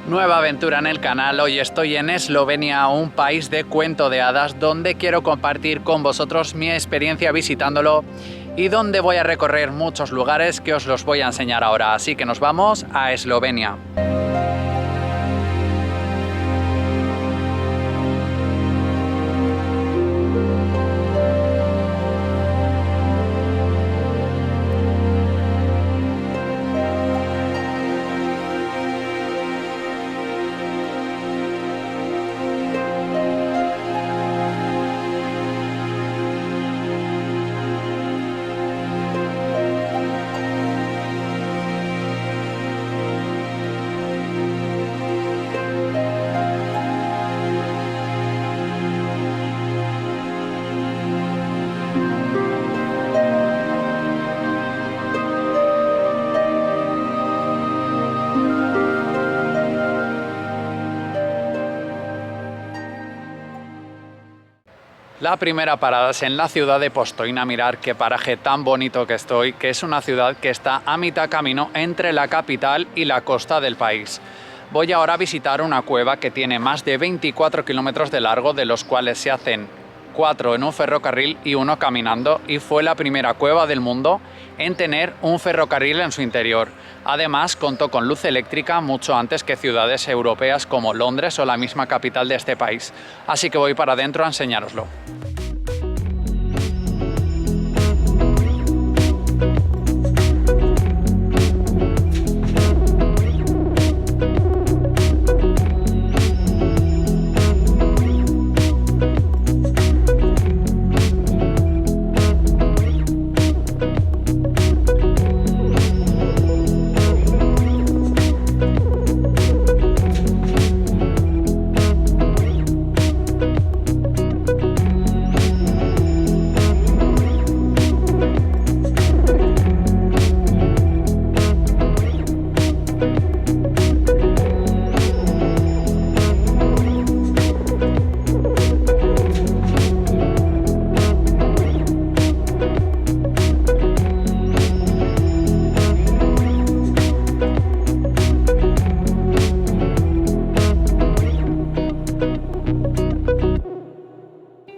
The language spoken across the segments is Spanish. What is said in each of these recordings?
Nueva aventura en el canal. Hoy estoy en Eslovenia, un país de cuento de hadas, donde quiero compartir con vosotros mi experiencia visitándolo y donde voy a recorrer muchos lugares que os los voy a enseñar ahora. Así que nos vamos a Eslovenia. La primera parada es en la ciudad de Postojna. Mirar qué paraje tan bonito que estoy, que es una ciudad que está a mitad camino entre la capital y la costa del país. Voy ahora a visitar una cueva que tiene más de 24 kilómetros de largo, de los cuales se hacen 4 en un ferrocarril y 1 caminando, y fue la primera cueva del mundo en tener un ferrocarril en su interior. Además, contó con luz eléctrica mucho antes que ciudades europeas como Londres o la misma capital de este país. Así que voy para adentro a enseñároslo.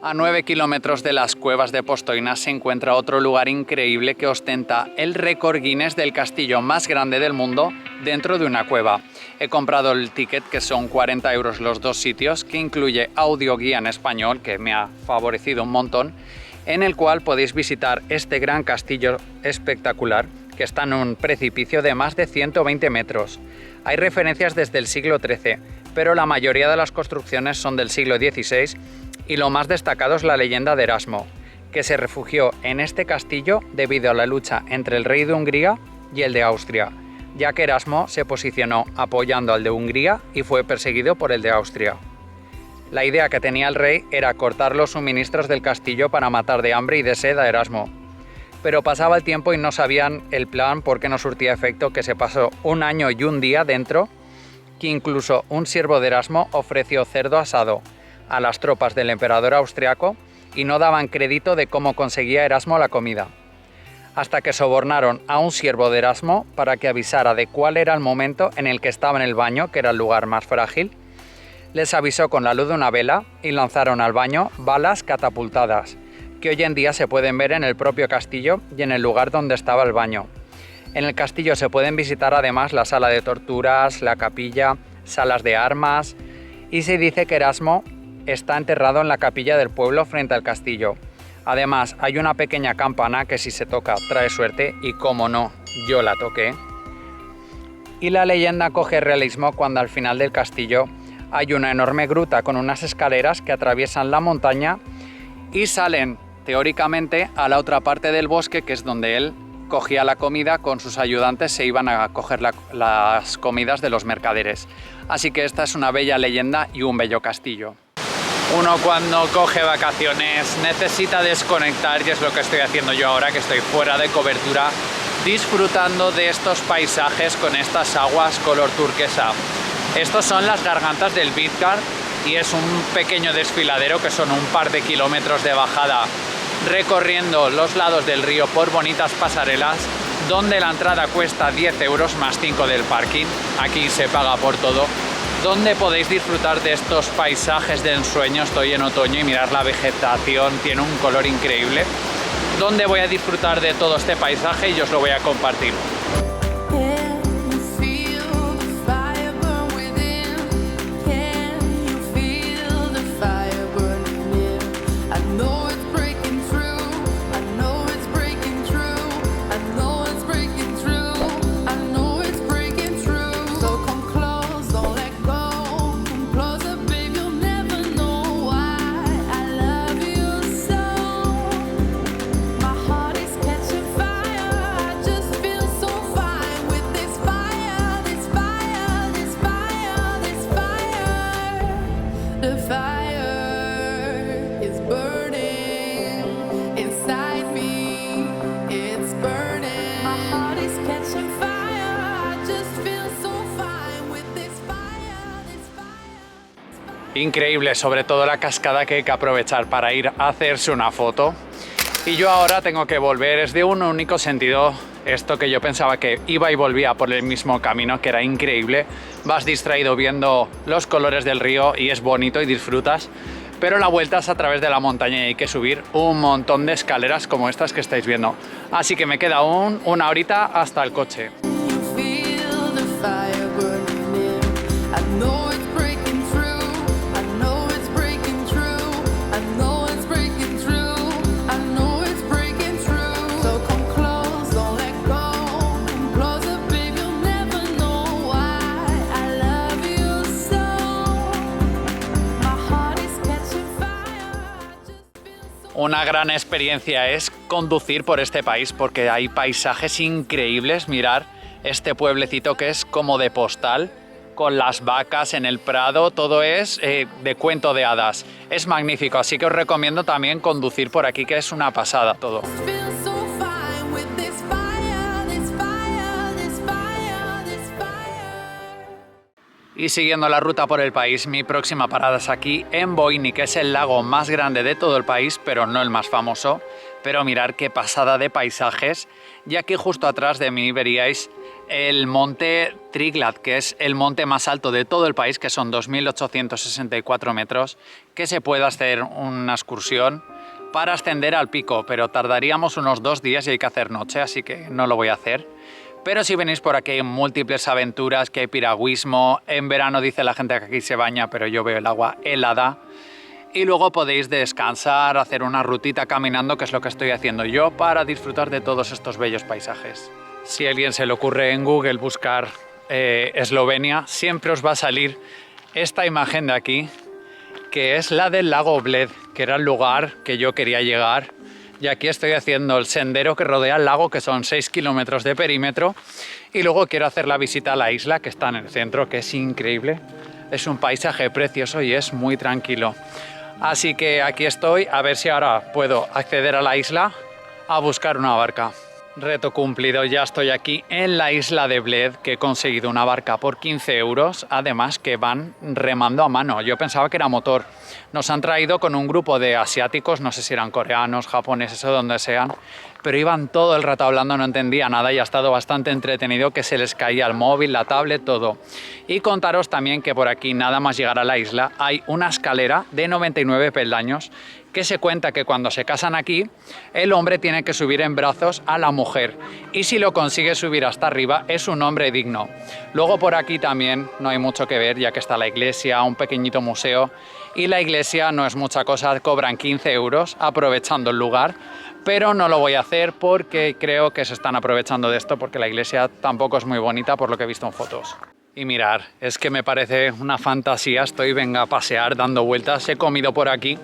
A 9 kilómetros de las cuevas de Postojna se encuentra otro lugar increíble que ostenta el récord Guinness del castillo más grande del mundo dentro de una cueva. He comprado el ticket, que son 40 euros los dos sitios, que incluye audioguía en español, que me ha favorecido un montón, en el cual podéis visitar este gran castillo espectacular que está en un precipicio de más de 120 metros. Hay referencias desde el siglo XIII, pero la mayoría de las construcciones son del siglo XVI, y lo más destacado es la leyenda de Erasmo, que se refugió en este castillo debido a la lucha entre el rey de Hungría y el de Austria, ya que Erasmo se posicionó apoyando al de Hungría y fue perseguido por el de Austria. La idea que tenía el rey era cortar los suministros del castillo para matar de hambre y de sed a Erasmo, pero pasaba el tiempo y no sabían el plan porque no surtía efecto, que se pasó un año y un día dentro, que incluso un siervo de Erasmo ofreció cerdo asado a las tropas del emperador austriaco y no daban crédito de cómo conseguía Erasmo la comida, hasta que sobornaron a un siervo de Erasmo para que avisara de cuál era el momento en el que estaba en el baño, que era el lugar más frágil. Les avisó con la luz de una vela y lanzaron al baño balas catapultadas, que hoy en día se pueden ver en el propio castillo y en el lugar donde estaba el baño. En el castillo se pueden visitar además la sala de torturas, la capilla, salas de armas, y se dice que Erasmo está enterrado en la capilla del pueblo frente al castillo. Además, hay una pequeña campana que si se toca trae suerte, y como no, yo la toqué. Y la leyenda coge realismo cuando al final del castillo hay una enorme gruta con unas escaleras que atraviesan la montaña y salen, teóricamente, a la otra parte del bosque, que es donde él cogía la comida con sus ayudantes, se iban a coger las comidas de los mercaderes. Así que esta es una bella leyenda y un bello castillo. Uno, cuando coge vacaciones, necesita desconectar, y es lo que estoy haciendo yo ahora, que estoy fuera de cobertura, disfrutando de estos paisajes con estas aguas color turquesa. Estos son las gargantas del Vidkar y es un pequeño desfiladero que son un par de kilómetros de bajada, recorriendo los lados del río por bonitas pasarelas, donde la entrada cuesta 10 euros más 5 del parking. Aquí se paga por todo donde podéis disfrutar de estos paisajes de ensueño. Estoy en otoño y mirad la vegetación, tiene un color increíble, donde voy a disfrutar de todo este paisaje y os lo voy a compartir. Increíble, sobre todo la cascada que hay que aprovechar para ir a hacerse una foto. Y yo ahora tengo que volver, es de un único sentido. Esto que yo pensaba que iba y volvía por el mismo camino, que era increíble. Vas distraído viendo los colores del río y es bonito y disfrutas. Pero la vuelta es a través de la montaña y hay que subir un montón de escaleras como estas que estáis viendo. Así que me queda aún una horita hasta el coche. Una gran experiencia es conducir por este país porque hay paisajes increíbles. Mirar este pueblecito que es como de postal, con las vacas en el prado, todo es de cuento de hadas. Es magnífico, así que os recomiendo también conducir por aquí, que es una pasada todo. Y siguiendo la ruta por el país, mi próxima parada es aquí en Boini, que es el lago más grande de todo el país, pero no el más famoso. Pero mirad qué pasada de paisajes. Y aquí justo atrás de mí veríais el monte Triglav, que es el monte más alto de todo el país, que son 2.864 metros, que se puede hacer una excursión para ascender al pico, pero tardaríamos unos 2 días y hay que hacer noche, así que no lo voy a hacer. Pero si venís por aquí hay múltiples aventuras, que hay piragüismo. En verano dice la gente que aquí se baña, pero yo veo el agua helada. Y luego podéis descansar, hacer una rutita caminando, que es lo que estoy haciendo yo, para disfrutar de todos estos bellos paisajes. Si a alguien se le ocurre en Google buscar Eslovenia, siempre os va a salir esta imagen de aquí, que es la del lago Bled, que era el lugar que yo quería llegar. Y aquí estoy haciendo el sendero que rodea el lago, que son 6 kilómetros de perímetro. Y luego quiero hacer la visita a la isla, que está en el centro, que es increíble. Es un paisaje precioso y es muy tranquilo. Así que aquí estoy, a ver si ahora puedo acceder a la isla a buscar una barca. Reto cumplido, ya estoy aquí en la isla de Bled, que he conseguido una barca por 15 euros, además que van remando a mano. Yo pensaba que era motor. Nos han traído con un grupo de asiáticos, no sé si eran coreanos, japoneses o donde sean, pero iban todo el rato hablando, no entendía nada y ha estado bastante entretenido, que se les caía el móvil, la tablet, todo. Y contaros también que por aquí, nada más llegar a la isla, hay una escalera de 99 peldaños, que se cuenta que cuando se casan aquí, el hombre tiene que subir en brazos a la mujer y si lo consigue subir hasta arriba es un hombre digno. Luego por aquí también no hay mucho que ver, ya que está la iglesia, un pequeñito museo, y la iglesia no es mucha cosa, cobran 15 euros aprovechando el lugar, pero no lo voy a hacer porque creo que se están aprovechando de esto, porque la iglesia tampoco es muy bonita por lo que he visto en fotos. Y mirar, es que me parece una fantasía, venga a pasear, dando vueltas, he comido por aquí.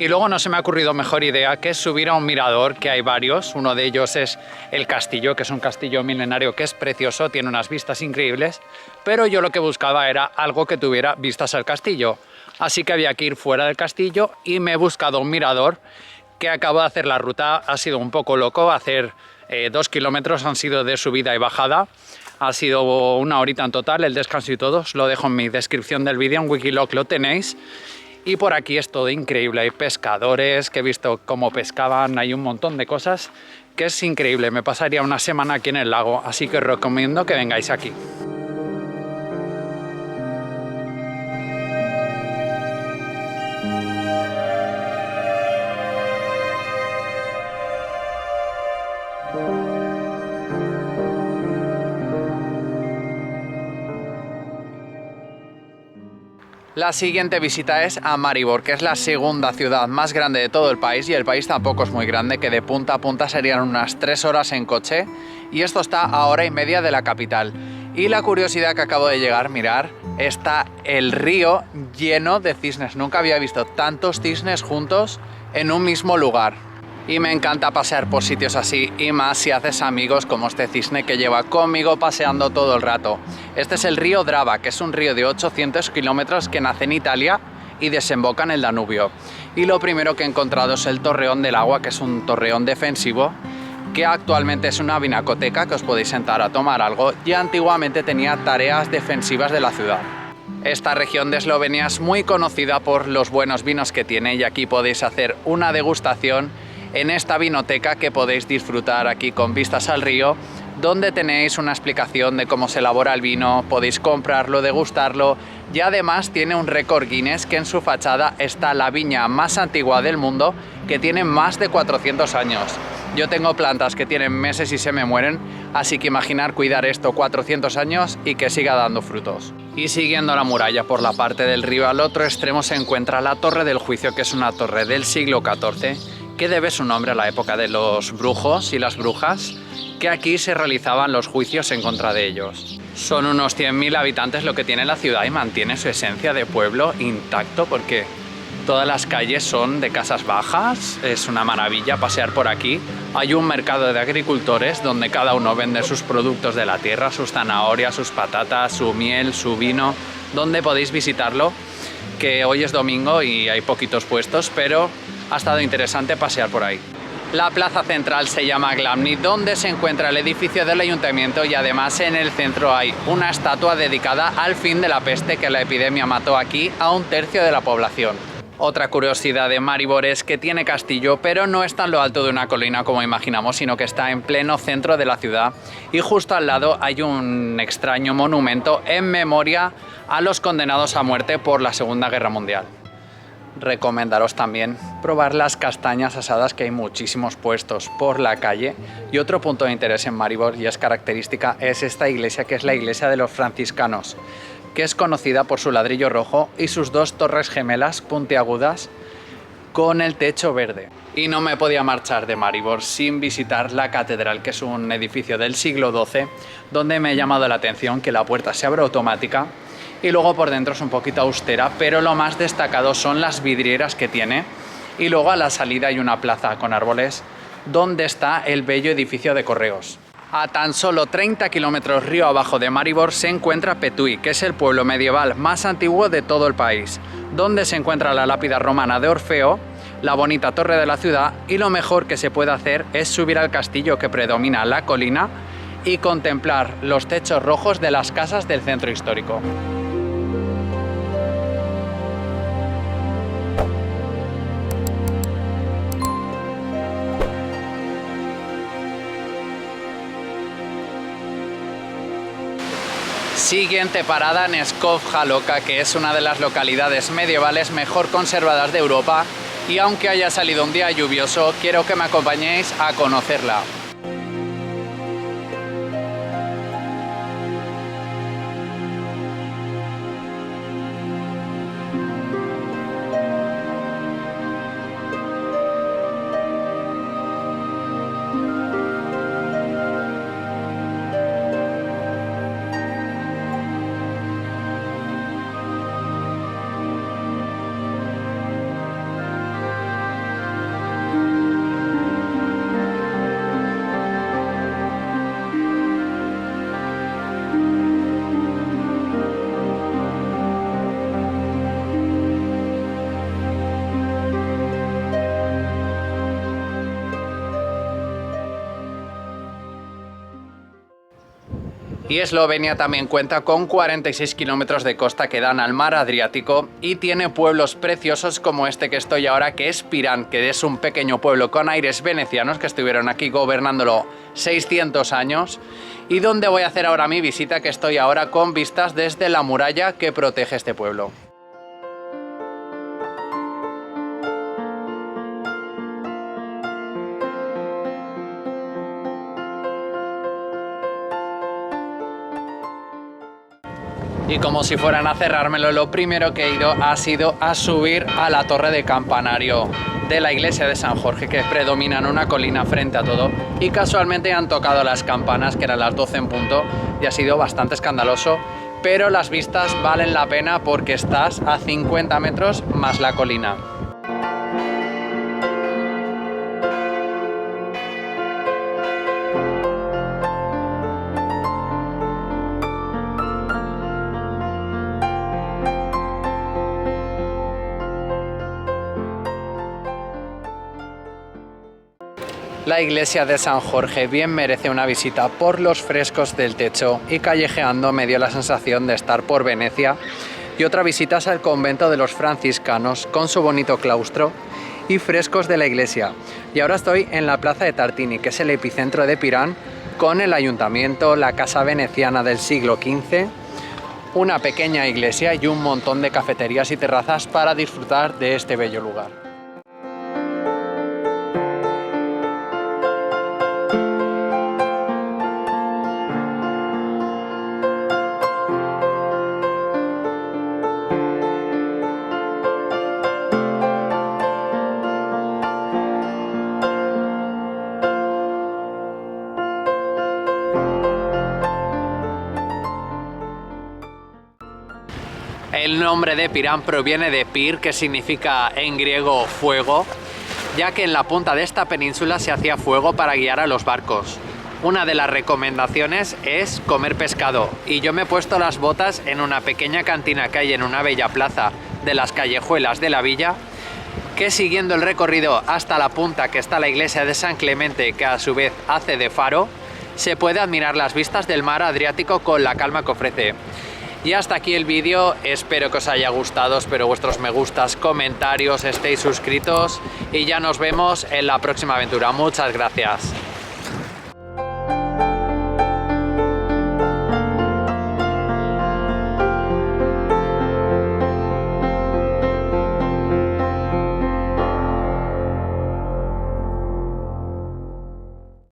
Y luego no se me ha ocurrido mejor idea que subir a un mirador, que hay varios. Uno de ellos es el castillo, que es un castillo milenario que es precioso, tiene unas vistas increíbles, pero yo lo que buscaba era algo que tuviera vistas al castillo. Así que había que ir fuera del castillo y me he buscado un mirador, que acabo de hacer la ruta. Ha sido un poco loco, hacer 2 kilómetros han sido de subida y bajada. Ha sido una horita en total, el descanso y todo. Os lo dejo en mi descripción del vídeo, en Wikiloc lo tenéis. Y por aquí es todo increíble, hay pescadores, que he visto cómo pescaban, hay un montón de cosas que es increíble. Me pasaría una semana aquí en el lago, así que os recomiendo que vengáis aquí. La siguiente visita es a Maribor, que es la segunda ciudad más grande de todo el país, y el país tampoco es muy grande, que de punta a punta serían unas 3 horas en coche, y esto está a hora y media de la capital. Y la curiosidad que acabo de llegar, mirar, está el río lleno de cisnes. Nunca había visto tantos cisnes juntos en un mismo lugar. Y me encanta pasear por sitios así, y más si haces amigos como este cisne que lleva conmigo paseando todo el rato. Este es el río Drava, que es un río de 800 kilómetros que nace en Italia y desemboca en el Danubio. Y lo primero que he encontrado es el Torreón del Agua, que es un torreón defensivo, que actualmente es una pinacoteca que os podéis sentar a tomar algo, y antiguamente tenía tareas defensivas de la ciudad. Esta región de Eslovenia es muy conocida por los buenos vinos que tiene, y aquí podéis hacer una degustación en esta vinoteca que podéis disfrutar aquí con vistas al río, donde tenéis una explicación de cómo se elabora el vino, podéis comprarlo, degustarlo, y además tiene un récord Guinness, que en su fachada está la viña más antigua del mundo, que tiene más de 400 años. Yo tengo plantas que tienen meses y se me mueren, así que imaginar cuidar esto 400 años y que siga dando frutos. Y siguiendo la muralla por la parte del río, al otro extremo se encuentra la Torre del Juicio, que es una torre del siglo XIV, que debe su nombre a la época de los brujos y las brujas, que aquí se realizaban los juicios en contra de ellos. Son unos 100.000 habitantes lo que tiene la ciudad, y mantiene su esencia de pueblo intacto, porque todas las calles son de casas bajas. Es una maravilla pasear por aquí. Hay un mercado de agricultores donde cada uno vende sus productos de la tierra, sus zanahorias, sus patatas, su miel, su vino, donde podéis visitarlo, que hoy es domingo y hay poquitos puestos, pero ha estado interesante pasear por ahí. La plaza central se llama Glavny, donde se encuentra el edificio del ayuntamiento, y además en el centro hay una estatua dedicada al fin de la peste, que la epidemia mató aquí a 1/3 de la población. Otra curiosidad de Maribor es que tiene castillo, pero no está en lo alto de una colina como imaginamos, sino que está en pleno centro de la ciudad, y justo al lado hay un extraño monumento en memoria a los condenados a muerte por la Segunda Guerra Mundial. Recomendaros también probar las castañas asadas, que hay muchísimos puestos por la calle. Y otro punto de interés en Maribor, y es característica, es esta iglesia, que es la iglesia de los franciscanos, que es conocida por su ladrillo rojo y sus 2 torres gemelas puntiagudas con el techo verde. Y no me podía marchar de Maribor sin visitar la catedral, que es un edificio del siglo XII, donde me ha llamado la atención que la puerta se abre automática, y luego por dentro es un poquito austera, pero lo más destacado son las vidrieras que tiene. Y luego a la salida hay una plaza con árboles donde está el bello edificio de correos. A tan solo 30 kilómetros río abajo de Maribor se encuentra Petuy, que es el pueblo medieval más antiguo de todo el país, donde se encuentra la lápida romana de Orfeo, la bonita torre de la ciudad, y lo mejor que se puede hacer es subir al castillo que predomina la colina y contemplar los techos rojos de las casas del centro histórico. Siguiente parada en Pskov Haloka, que es una de las localidades medievales mejor conservadas de Europa, y aunque haya salido un día lluvioso, quiero que me acompañéis a conocerla. Y Eslovenia también cuenta con 46 kilómetros de costa que dan al mar Adriático, y tiene pueblos preciosos como este que estoy ahora, que es Pirán, que es un pequeño pueblo con aires venecianos, que estuvieron aquí gobernándolo 600 años, y donde voy a hacer ahora mi visita, que estoy ahora con vistas desde la muralla que protege este pueblo. Y como si fueran a cerrármelo, lo primero que he ido ha sido a subir a la torre de campanario de la iglesia de San Jorge, que predomina en una colina frente a todo, y casualmente han tocado las campanas, que eran las 12 en punto, y ha sido bastante escandaloso, pero las vistas valen la pena porque estás a 50 metros más la colina. La iglesia de San Jorge bien merece una visita por los frescos del techo, y callejeando me dio la sensación de estar por Venecia. Y otra visita es al convento de los franciscanos con su bonito claustro y frescos de la iglesia. Y ahora estoy en la plaza de Tartini, que es el epicentro de Pirán, con el ayuntamiento, la casa veneciana del siglo XV, una pequeña iglesia y un montón de cafeterías y terrazas para disfrutar de este bello lugar. El nombre de Pirán proviene de Pir, que significa en griego fuego, ya que en la punta de esta península se hacía fuego para guiar a los barcos. Una de las recomendaciones es comer pescado, y yo me he puesto las botas en una pequeña cantina que hay en una bella plaza de las callejuelas de la villa, que siguiendo el recorrido hasta la punta, que está la iglesia de San Clemente, que a su vez hace de faro, se puede admirar las vistas del mar Adriático con la calma que ofrece. Y hasta aquí el vídeo, espero que os haya gustado, espero vuestros me gustas, comentarios, estéis suscritos y ya nos vemos en la próxima aventura. Muchas gracias.